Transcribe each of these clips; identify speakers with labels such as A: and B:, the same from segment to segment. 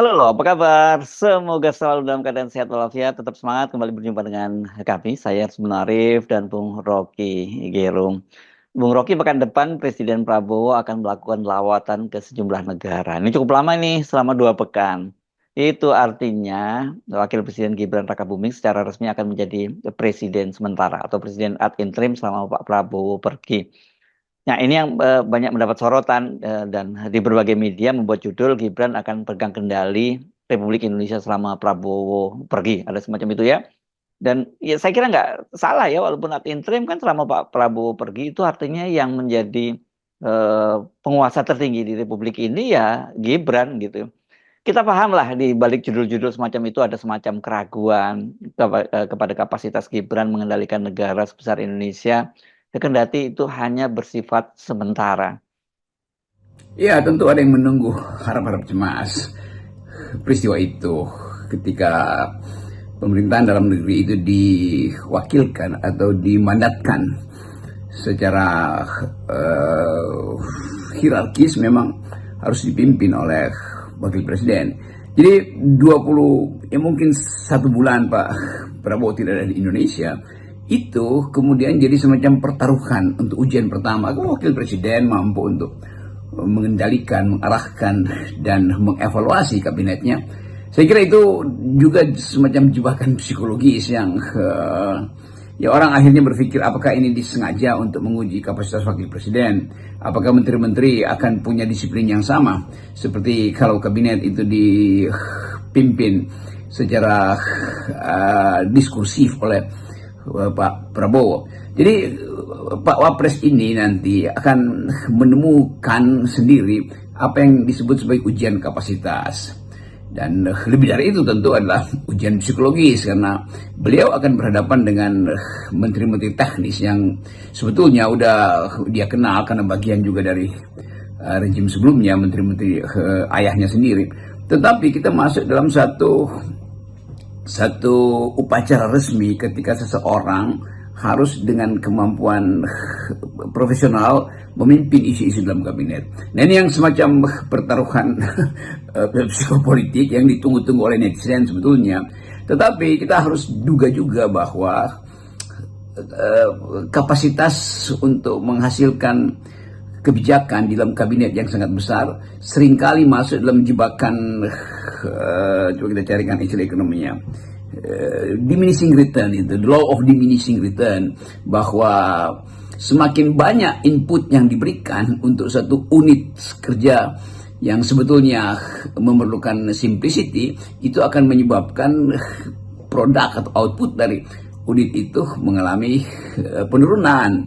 A: Halo, lo, apa kabar? Semoga selalu dalam keadaan sehat walafiat, tetap semangat kembali berjumpa dengan kami, saya Sebenarnya Arif dan Bung Rocky Gerung. Bung Rocky, pekan depan Presiden Prabowo akan melakukan lawatan ke sejumlah negara. Ini cukup lama nih, selama 2 pekan. Itu artinya Wakil Presiden Gibran Rakabuming secara resmi akan menjadi presiden sementara atau presiden ad interim selama Pak Prabowo pergi. Nah, ini yang banyak mendapat sorotan dan di berbagai media membuat judul Gibran akan pegang kendali Republik Indonesia selama Prabowo pergi. Ada semacam itu ya. Dan ya saya kira nggak salah ya, walaupun ad interim kan selama Pak Prabowo pergi itu artinya yang menjadi penguasa tertinggi di Republik ini ya Gibran gitu. Kita paham lah di balik judul-judul semacam itu ada semacam keraguan kepada kapasitas Gibran mengendalikan negara sebesar Indonesia, kendati itu hanya bersifat sementara.
B: Ya, tentu ada yang menunggu harap-harap cemas peristiwa itu ketika pemerintahan dalam negeri itu diwakilkan atau dimandatkan secara hierarkis memang harus dipimpin oleh wakil presiden. Jadi 20 ya mungkin 1 bulan Pak Prabowo tidak ada di Indonesia, itu kemudian jadi semacam pertaruhan untuk ujian pertama. Kalau wakil presiden mampu untuk mengendalikan, mengarahkan, dan mengevaluasi kabinetnya, saya kira itu juga semacam jebakan psikologis yang ya orang akhirnya berpikir apakah ini disengaja untuk menguji kapasitas wakil presiden, apakah menteri-menteri akan punya disiplin yang sama seperti kalau kabinet itu dipimpin secara diskursif oleh Pak Prabowo. Jadi Pak Wapres ini nanti akan menemukan sendiri apa yang disebut sebagai ujian kapasitas. Dan lebih dari itu tentu adalah ujian psikologis karena beliau akan berhadapan dengan menteri-menteri teknis yang sebetulnya udah dia kenal karena bagian juga dari rejim sebelumnya, menteri-menteri ayahnya sendiri. Tetapi kita masuk dalam satu upacara resmi ketika seseorang harus dengan kemampuan profesional memimpin isu-isu dalam kabinet. Nah, ini yang semacam pertaruhan psikopolitik yang ditunggu-tunggu oleh netizen sebetulnya. Tetapi kita harus duga juga bahwa kapasitas untuk menghasilkan kebijakan di dalam kabinet yang sangat besar seringkali masuk dalam jebakan coba kita carikan istilah ekonominya, diminishing return, itu the law of diminishing return, bahwa semakin banyak input yang diberikan untuk satu unit kerja yang sebetulnya memerlukan simplicity, itu akan menyebabkan produk atau output dari unit itu mengalami penurunan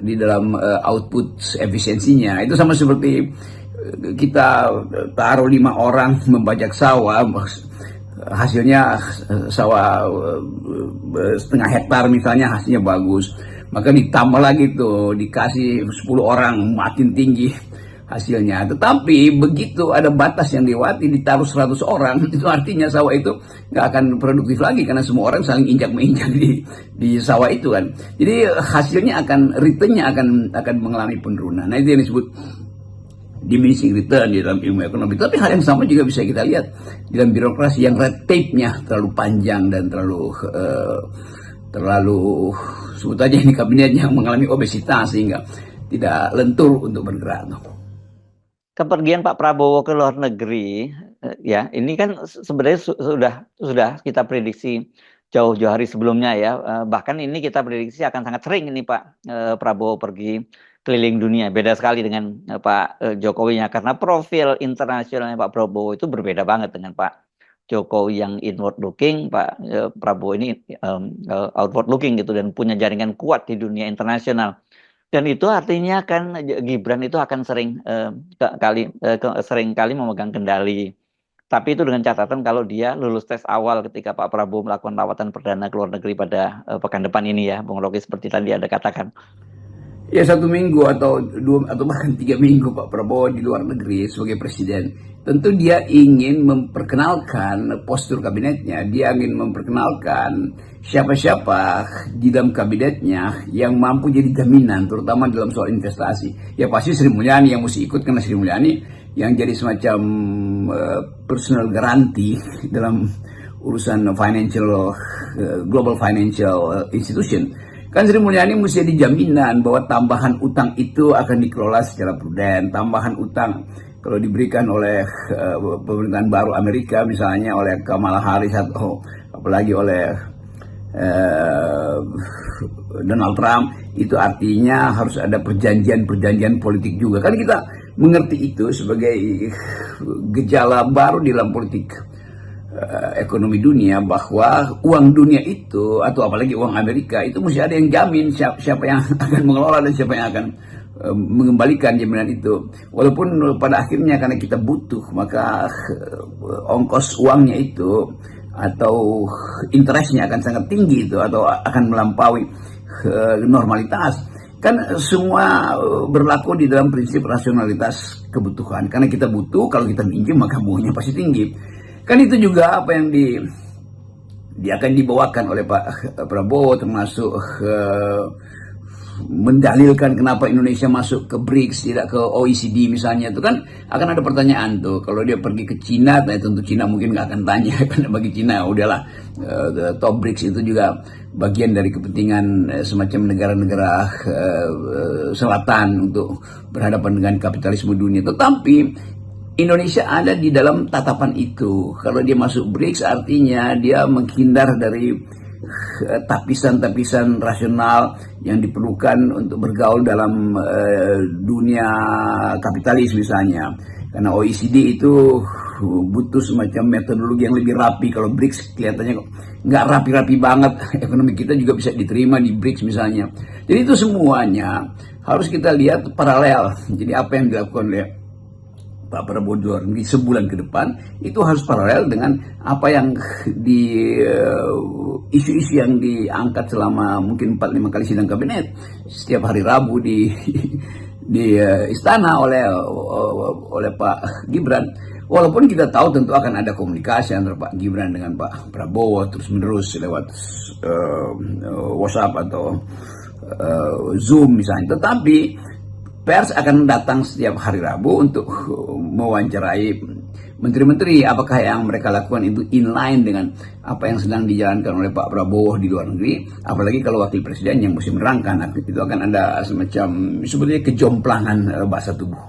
B: di dalam output efisiensinya. Itu sama seperti kita taruh 5 orang membajak sawah, hasilnya sawah setengah hektar misalnya, hasilnya bagus, maka ditambah lagi tuh dikasih 10 orang makin tinggi hasilnya. Tetapi begitu ada batas yang dilewati, ditaruh 100 orang, itu artinya sawah itu nggak akan produktif lagi karena semua orang saling injak menginjak di sawah itu kan. Jadi hasilnya returnnya akan mengalami penurunan. Nah, itu yang disebut diminishing return di dalam ilmu ekonomi. Tapi hal yang sama juga bisa kita lihat di dalam birokrasi yang red tape-nya terlalu panjang dan terlalu sebut aja ini kabinet yang mengalami obesitas sehingga tidak lentur untuk bergerak.
A: Kepergian Pak Prabowo ke luar negeri, ya ini kan sebenarnya sudah kita prediksi jauh-jauh hari sebelumnya ya. Bahkan ini kita prediksi akan sangat sering ini Pak Prabowo pergi keliling dunia. Beda sekali dengan Pak Jokowinya karena profil internasionalnya Pak Prabowo itu berbeda banget dengan Pak Jokowi yang inward looking. Pak Prabowo ini outward looking gitu dan punya jaringan kuat di dunia internasional. Dan itu artinya kan Gibran itu akan sering kali memegang kendali. Tapi itu dengan catatan kalau dia lulus tes awal ketika Pak Prabowo melakukan lawatan perdana ke luar negeri pada pekan depan ini ya, Bung Rocky, seperti tadi Anda katakan.
B: Ya, 1 minggu atau 2 atau bahkan 3 minggu Pak Prabowo di luar negeri sebagai presiden. Tentu dia ingin memperkenalkan postur kabinetnya, dia ingin memperkenalkan siapa-siapa di dalam kabinetnya yang mampu jadi jaminan, terutama dalam soal investasi. Ya pasti Sri Mulyani yang mesti ikut karena Sri Mulyani yang jadi semacam personal garanti dalam urusan financial global financial institution. Kan Sri Mulyani mesti dijaminan bahwa tambahan utang itu akan dikelola secara prudent. Tambahan utang kalau diberikan oleh pemerintahan baru Amerika, misalnya oleh Kamala Harris atau apalagi oleh Donald Trump, itu artinya harus ada perjanjian politik juga. Kan kita mengerti itu sebagai gejala baru di dalam politik ekonomi dunia, bahwa uang dunia itu, atau apalagi uang Amerika itu, mesti ada yang jamin siapa yang akan mengelola dan siapa yang akan mengembalikan jaminan itu. Walaupun pada akhirnya karena kita butuh, maka ongkos uangnya itu atau interestnya akan sangat tinggi itu, atau akan melampaui normalitas. Kan semua berlaku di dalam prinsip rasionalitas kebutuhan. Karena kita butuh, kalau kita minjem maka bunganya pasti tinggi. Kan itu juga apa yang dia akan dibawakan oleh Pak Prabowo, termasuk mendalilkan kenapa Indonesia masuk ke BRICS, tidak ke OECD misalnya. Itu kan akan ada pertanyaan tuh, kalau dia pergi ke Cina, nah tentu Cina mungkin nggak akan tanya, karena bagi Cina udahlah, top BRICS itu juga bagian dari kepentingan semacam negara-negara selatan untuk berhadapan dengan kapitalisme dunia. Tetapi Indonesia ada di dalam tatapan itu. Kalau dia masuk BRICS artinya dia menghindar dari tapisan-tapisan rasional yang diperlukan untuk bergaul dalam dunia kapitalis misalnya. Karena OECD itu butuh semacam metodologi yang lebih rapi. Kalau BRICS kelihatannya nggak rapi-rapi banget. Ekonomi kita juga bisa diterima di BRICS misalnya. Jadi itu semuanya harus kita lihat paralel. Jadi apa yang dilakukan oleh Pak Prabowo di sebulan ke depan itu harus paralel dengan apa yang di isu-isu yang diangkat selama mungkin 4-5 kali sidang kabinet setiap hari Rabu di istana oleh Pak Gibran. Walaupun kita tahu tentu akan ada komunikasi antara Pak Gibran dengan Pak Prabowo terus menerus lewat WhatsApp atau Zoom misalnya, tetapi pers akan datang setiap hari Rabu untuk mewawancarai menteri-menteri, apakah yang mereka lakukan itu inline dengan apa yang sedang dijalankan oleh Pak Prabowo di luar negeri, apalagi kalau wakil presiden yang mesti menerangkan. Itu akan ada semacam sebetulnya kejomplangan bahasa tubuh.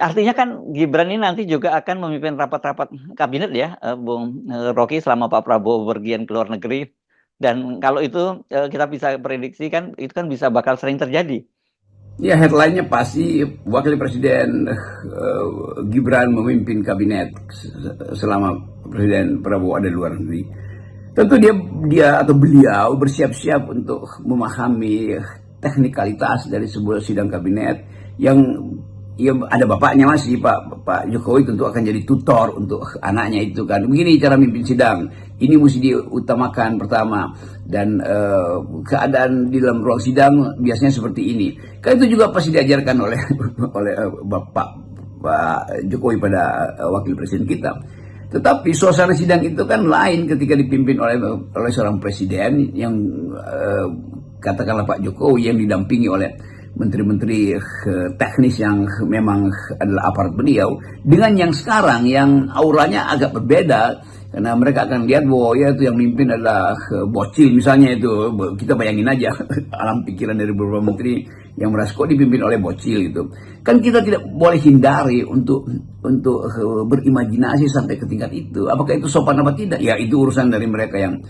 A: Artinya kan Gibran ini nanti juga akan memimpin rapat-rapat kabinet ya, Bung Rocky, selama Pak Prabowo berpergian ke luar negeri. Dan kalau itu kita bisa prediksi kan, itu kan bisa bakal sering terjadi.
B: Ya, headline-nya pasti Wakil Presiden Gibran memimpin kabinet selama Presiden Prabowo ada di luar negeri. Tentu dia atau beliau bersiap-siap untuk memahami teknikalitas dari sebuah sidang kabinet yang ya ada bapaknya masih, Pak Jokowi tentu akan jadi tutor untuk anaknya itu kan. Begini cara mimpin sidang, ini mesti diutamakan pertama, dan keadaan di dalam ruang sidang biasanya seperti ini. Kan itu juga pasti diajarkan oleh Pak Jokowi pada wakil presiden kita. Tetapi suasana sidang itu kan lain ketika dipimpin oleh seorang presiden yang katakanlah Pak Jokowi yang didampingi oleh menteri-menteri teknis yang memang adalah aparat beliau, dengan yang sekarang yang auranya agak berbeda, karena mereka akan lihat bahwa ya itu yang mimpin adalah bocil misalnya. Itu kita bayangin aja alam pikiran dari beberapa menteri yang merasa kok dipimpin oleh bocil gitu. Kan kita tidak boleh hindari untuk berimajinasi sampai ke tingkat itu. Apakah itu sopan apa tidak? Ya itu urusan dari mereka yang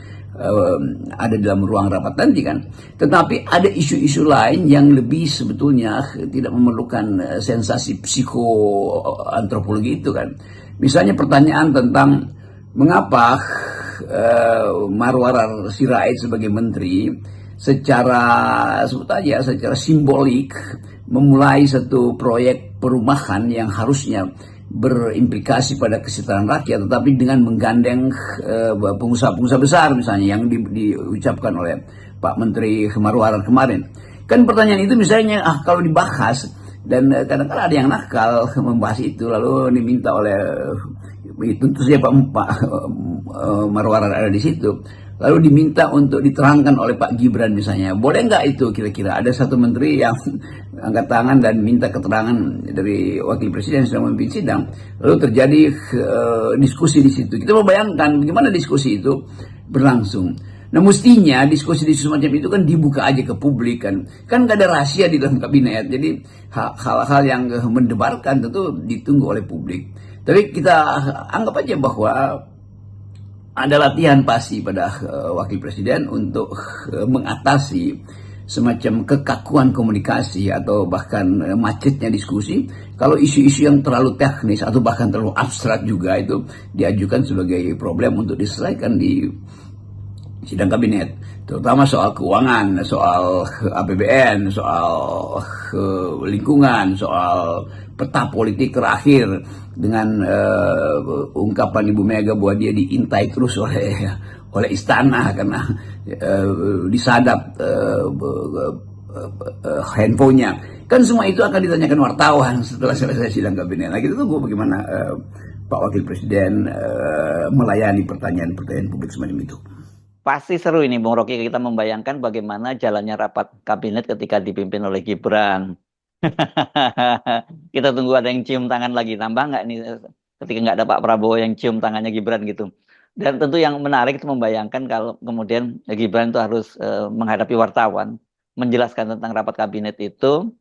B: ada dalam ruang rapat nanti kan. Tetapi ada isu-isu lain yang lebih sebetulnya tidak memerlukan sensasi psikoantropologi itu kan. Misalnya pertanyaan tentang mengapa Marwarar Sirait sebagai menteri secara simbolik memulai satu proyek perumahan yang harusnya berimplikasi pada kesejahteraan rakyat, tetapi dengan menggandeng pengusaha-pengusaha besar misalnya yang diucapkan oleh Pak Menteri Marwarar kemarin. Kan pertanyaan itu misalnya kalau dibahas, dan kadang-kadang ada yang nakal membahas itu lalu diminta oleh tentu saja Pak Marwarar ada di situ, lalu diminta untuk diterangkan oleh Pak Gibran misalnya, boleh nggak itu kira-kira ada satu menteri yang angkat tangan dan minta keterangan dari wakil presiden yang sedang memimpin sidang, lalu terjadi diskusi di situ. Kita membayangkan bagaimana diskusi itu berlangsung. Nah, mestinya diskusi-diskusi semacam itu kan dibuka aja ke publik kan nggak ada rahasia di dalam kabinet. Jadi hal-hal yang mendebarkan tentu ditunggu oleh publik. Tapi kita anggap aja bahwa ada latihan pasti pada wakil presiden untuk mengatasi semacam kekakuan komunikasi atau bahkan macetnya diskusi. Kalau isu-isu yang terlalu teknis atau bahkan terlalu abstrak juga itu diajukan sebagai problem untuk diselesaikan di sidang kabinet, terutama soal keuangan, soal APBN, soal lingkungan, soal peta politik terakhir dengan ungkapan Ibu Mega bahwa dia diintai terus oleh istana karena disadap handphonenya. Kan semua itu akan ditanyakan wartawan setelah selesai sidang kabinet. Nah, kita tunggu bagaimana Pak Wakil Presiden melayani pertanyaan-pertanyaan publik semacam itu.
A: Pasti seru ini Bung Rocky, kita membayangkan bagaimana jalannya rapat kabinet ketika dipimpin oleh Gibran. Kita tunggu ada yang cium tangan lagi, nambah nggak nih ketika nggak ada Pak Prabowo yang cium tangannya Gibran gitu. Dan tentu yang menarik itu membayangkan kalau kemudian Gibran itu harus menghadapi wartawan, menjelaskan tentang rapat kabinet itu,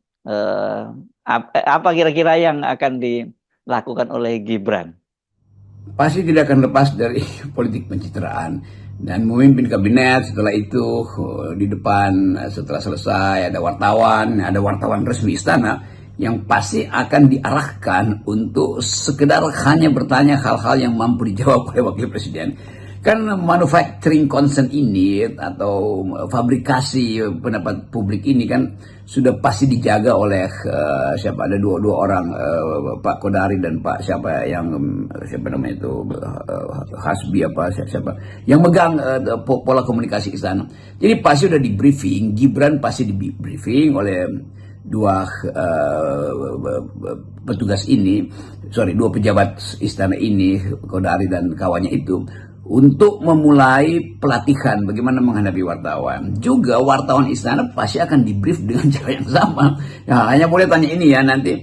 A: apa kira-kira yang akan dilakukan oleh Gibran?
B: Pasti tidak akan lepas dari politik pencitraan dan memimpin kabinet. Setelah itu di depan setelah selesai ada wartawan resmi istana yang pasti akan diarahkan untuk sekedar hanya bertanya hal-hal yang mampu dijawab oleh wakil presiden. Kan manufacturing concern ini atau fabrikasi pendapat publik ini kan sudah pasti dijaga oleh siapa, ada dua orang, Pak Kodari dan Pak siapa namanya itu, Hasbi apa siapa yang megang pola komunikasi istana. Jadi pasti sudah di briefing, Gibran pasti di briefing oleh dua pejabat istana ini, Kodari dan kawannya itu, untuk memulai pelatihan bagaimana menghadapi wartawan. Juga wartawan istana pasti akan di-brief dengan cara yang sama. Ya, hanya boleh tanya ini ya, nanti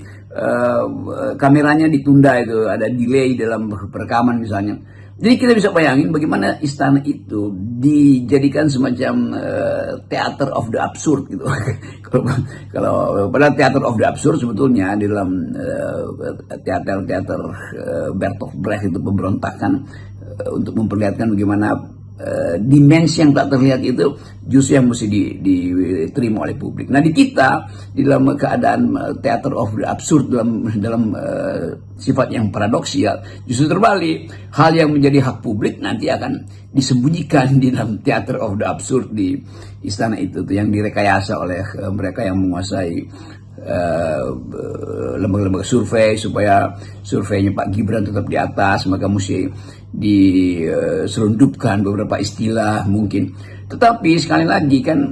B: kameranya ditunda, itu ada delay dalam perekaman misalnya. Jadi kita bisa bayangin bagaimana istana itu dijadikan semacam theater of the absurd gitu. Kalau pada theater of the absurd sebetulnya di dalam teater Bertolt Brecht itu pemberontakan untuk memperlihatkan bagaimana dimensi yang tak terlihat itu justru yang mesti diterima oleh publik. Nah, di kita di dalam keadaan theater of the absurd dalam sifat yang paradoksial, justru terbalik. Hal yang menjadi hak publik nanti akan disembunyikan di dalam theater of the absurd di istana itu tuh, yang direkayasa oleh mereka yang menguasai lembaga-lembaga survei supaya surveinya Pak Gibran tetap di atas, maka mesti diselundupkan beberapa istilah mungkin. Tetapi sekali lagi kan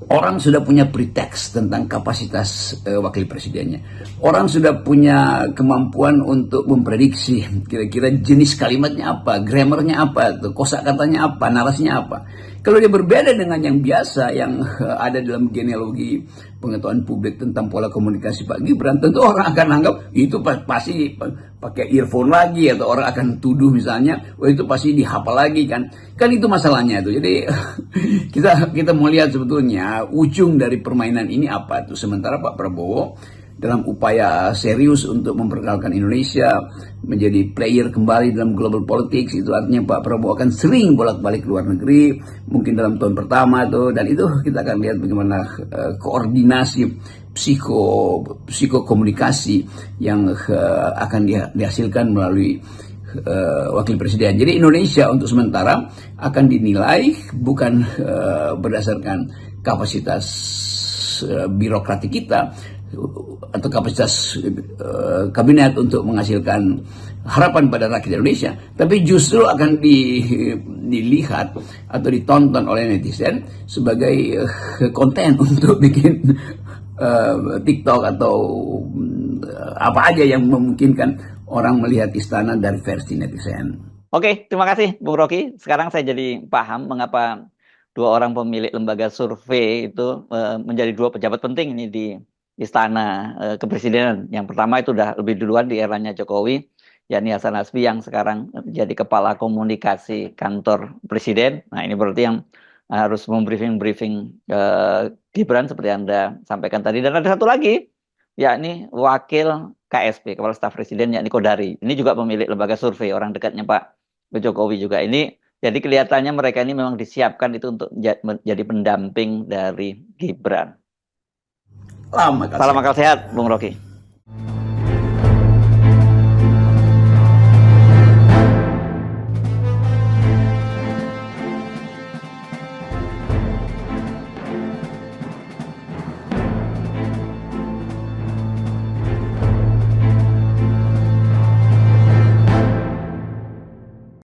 B: orang sudah punya pretext tentang kapasitas wakil presidennya. Orang sudah punya kemampuan untuk memprediksi kira-kira jenis kalimatnya apa, grammarnya apa, kosakatanya apa, narasinya apa. Kalau dia berbeda dengan yang biasa yang ada dalam genealogi pengetahuan publik tentang pola komunikasi Pak Gibran, tentu orang akan anggap itu pasti pakai earphone lagi, atau orang akan tuduh misalnya, oh itu pasti dihafal lagi kan itu masalahnya itu. Jadi kita mau lihat sebetulnya ujung dari permainan ini apa tuh. Sementara Pak Prabowo dalam upaya serius untuk memperkenalkan Indonesia menjadi player kembali dalam global politics, itu artinya Pak Prabowo akan sering bolak-balik luar negeri mungkin dalam tahun pertama tuh, dan itu kita akan lihat bagaimana koordinasi psikokomunikasi yang akan dihasilkan melalui wakil presiden. Jadi Indonesia untuk sementara akan dinilai bukan berdasarkan kapasitas birokratik kita atau kapasitas kabinet untuk menghasilkan harapan pada rakyat Indonesia, tapi justru akan dilihat atau ditonton oleh netizen sebagai konten untuk bikin TikTok atau apa aja yang memungkinkan orang melihat istana dari versi netizen.
A: Oke, terima kasih Bung Rocky. Sekarang saya jadi paham mengapa dua orang pemilik lembaga survei itu menjadi dua pejabat penting ini di istana kepresidenan. Yang pertama itu udah lebih duluan di eranya Jokowi, yakni Hasan Nasbi yang sekarang jadi kepala komunikasi kantor presiden. Nah, ini berarti yang harus membriefing-briefing Gibran seperti Anda sampaikan tadi. Dan ada satu lagi, yakni wakil KSP, Kepala Staf Presiden, yakni Kodari. Ini juga pemilik lembaga survei, orang dekatnya Pak Jokowi juga. Ini jadi kelihatannya mereka ini memang disiapkan itu untuk menjadi pendamping dari Gibran.
B: Lama akal
A: Salam
B: sehat.
A: akal sehat, Bung Rocky.